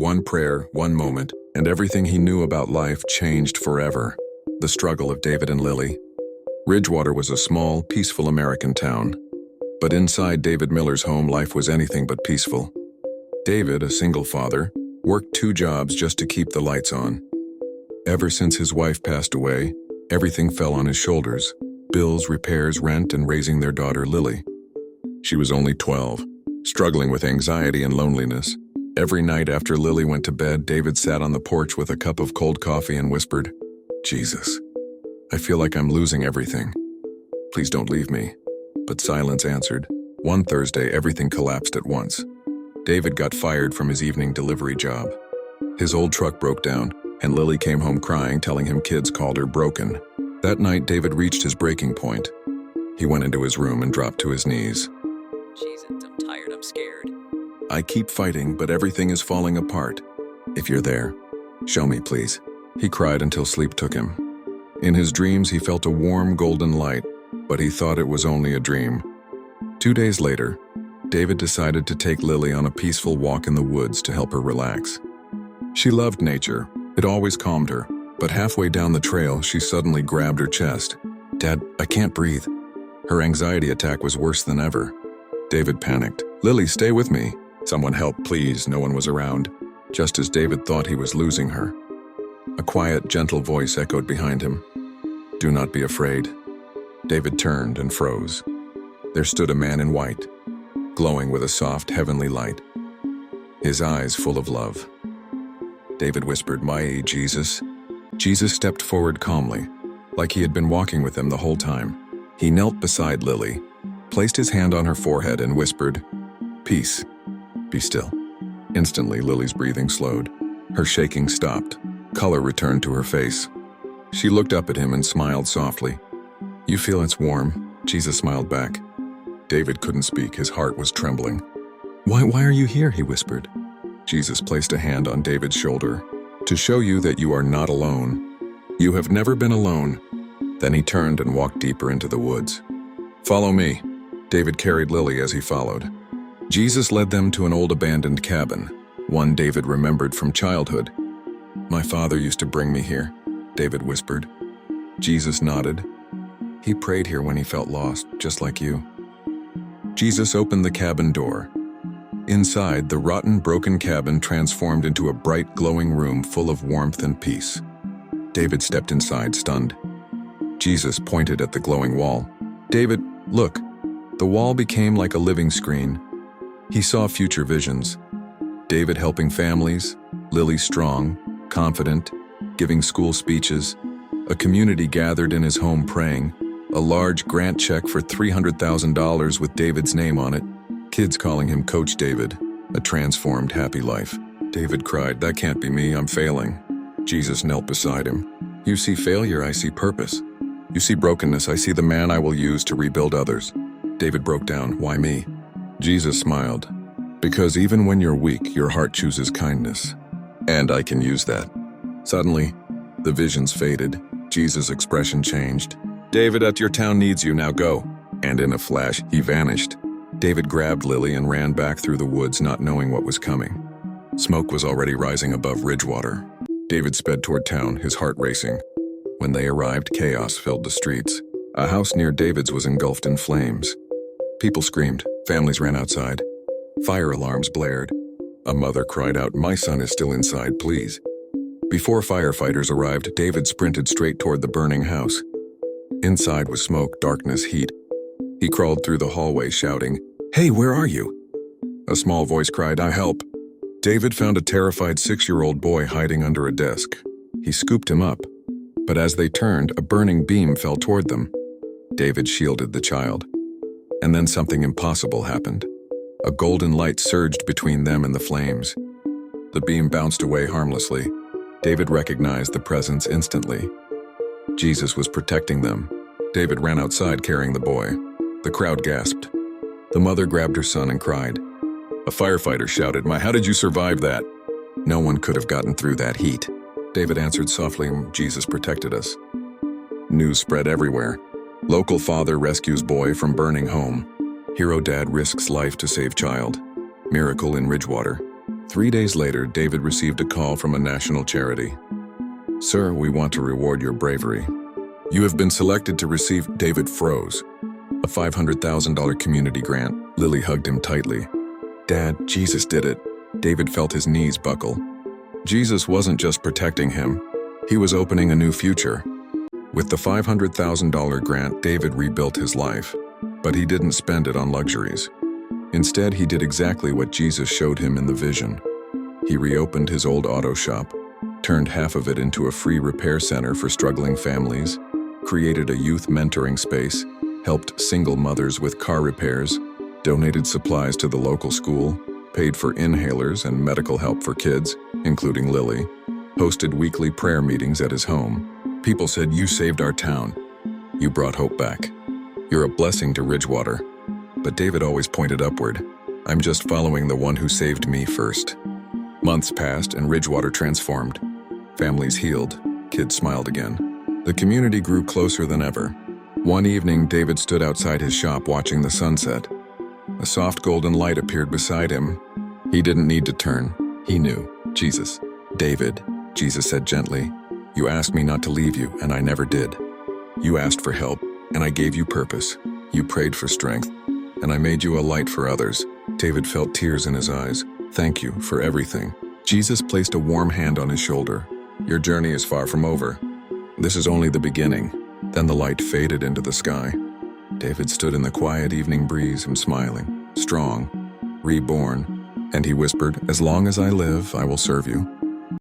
One prayer, one moment, and everything he knew about life changed forever. The struggle of David and Lily. Ridgewater was a small, peaceful American town. But inside David Miller's home, life was anything but peaceful. David, a single father, worked 2 jobs just to keep the lights on. Ever since his wife passed away, everything fell on his shoulders: bills, repairs, rent, and raising their daughter Lily. She was only 12, struggling with anxiety and loneliness. Every night after Lily went to bed, David sat on the porch with a cup of cold coffee and whispered, "Jesus, I feel like I'm losing everything. Please don't leave me." But silence answered. One Thursday, everything collapsed at once. David got fired from his evening delivery job. His old truck broke down, and Lily came home crying, telling him kids called her broken. That night, David reached his breaking point. He went into his room and dropped to his knees. Jesus, I'm tired, I'm scared. "I keep fighting, but everything is falling apart. If you're there, show me, please." He cried until sleep took him. In his dreams, he felt a warm golden light, but he thought it was only a dream. 2 days later, David decided to take Lily on a peaceful walk in the woods to help her relax. She loved nature. It always calmed her. But halfway down the trail, she suddenly grabbed her chest. "Dad, I can't breathe." Her anxiety attack was worse than ever. David panicked. "Lily, stay with me. Someone help, please." No one was around. Just as David thought he was losing her, a quiet, gentle voice echoed behind him. "Do not be afraid." David turned and froze. There stood a man in white, glowing with a soft, heavenly light, his eyes full of love. David whispered, "My Jesus." Jesus stepped forward calmly, like he had been walking with them the whole time. He knelt beside Lily, placed his hand on her forehead, and whispered, "Peace, be still." Instantly, Lily's breathing slowed. Her shaking stopped. Color returned to her face. She looked up at him and smiled softly. "You feel it's warm?" Jesus smiled back. David couldn't speak. His heart was trembling. Why are you here?" he whispered. Jesus placed a hand on David's shoulder. "To show you that you are not alone. You have never been alone." Then he turned and walked deeper into the woods. "Follow me." David carried Lily as he followed. Jesus led them to an old abandoned cabin, one David remembered from childhood. "My father used to bring me here," David whispered. Jesus nodded. "He prayed here when he felt lost, just like you." Jesus opened the cabin door. Inside, the rotten, broken cabin transformed into a bright, glowing room full of warmth and peace. David stepped inside, stunned. Jesus pointed at the glowing wall. "David, look." The wall became like a living screen. He saw future visions. David helping families, Lily strong, confident, giving school speeches, a community gathered in his home praying, a large grant check for $300,000 with David's name on it, kids calling him Coach David, a transformed, happy life. David cried, "That can't be me, I'm failing." Jesus knelt beside him. "You see failure, I see purpose. You see brokenness, I see the man I will use to rebuild others." David broke down, "Why me?" Jesus smiled. "Because even when you're weak, your heart chooses kindness. And I can use that." Suddenly, the visions faded. Jesus' expression changed. "David, your town needs you, now go." And in a flash, he vanished. David grabbed Lily and ran back through the woods, not knowing what was coming. Smoke was already rising above Ridgewater. David sped toward town, his heart racing. When they arrived, chaos filled the streets. A house near David's was engulfed in flames. People screamed, families ran outside. Fire alarms blared. A mother cried out, "My son is still inside, please." Before firefighters arrived, David sprinted straight toward the burning house. Inside was smoke, darkness, heat. He crawled through the hallway shouting, "Hey, where are you?" A small voice cried, "I help." David found a terrified 6-year-old boy hiding under a desk. He scooped him up, but as they turned, a burning beam fell toward them. David shielded the child. And then something impossible happened. A golden light surged between them and the flames. The beam bounced away harmlessly. David recognized the presence instantly. Jesus was protecting them. David ran outside carrying the boy. The crowd gasped. The mother grabbed her son and cried. A firefighter shouted, How did you survive that?" "No one could have gotten through that heat." David answered softly, "Jesus protected us." News spread everywhere. Local father rescues boy from burning home. Hero dad risks life to save child. Miracle in Ridgewater. 3 days later, David received a call from a national charity. "Sir, we want to reward your bravery. You have been selected to receive." David froze. A $500,000 community grant. Lily hugged him tightly. "Dad, Jesus did it." David felt his knees buckle. Jesus wasn't just protecting him. He was opening a new future. With the $500,000 grant, David rebuilt his life. But he didn't spend it on luxuries. Instead, he did exactly what Jesus showed him in the vision. He reopened his old auto shop, turned half of it into a free repair center for struggling families, created a youth mentoring space, helped single mothers with car repairs, donated supplies to the local school, paid for inhalers and medical help for kids, including Lily, hosted weekly prayer meetings at his home. People said, "You saved our town. You brought hope back. You're a blessing to Ridgewater." But David always pointed upward. "I'm just following the one who saved me first." Months passed and Ridgewater transformed. Families healed. Kids smiled again. The community grew closer than ever. One evening, David stood outside his shop watching the sunset. A soft golden light appeared beside him. He didn't need to turn. He knew. Jesus. "David," Jesus said gently, "you asked me not to leave you, and I never did. You asked for help, and I gave you purpose. You prayed for strength, and I made you a light for others." David felt tears in his eyes. "Thank you for everything." Jesus placed a warm hand on his shoulder. "Your journey is far from over. This is only the beginning." Then the light faded into the sky. David stood in the quiet evening breeze and smiling, strong, reborn, and he whispered, "As long as I live, I will serve you."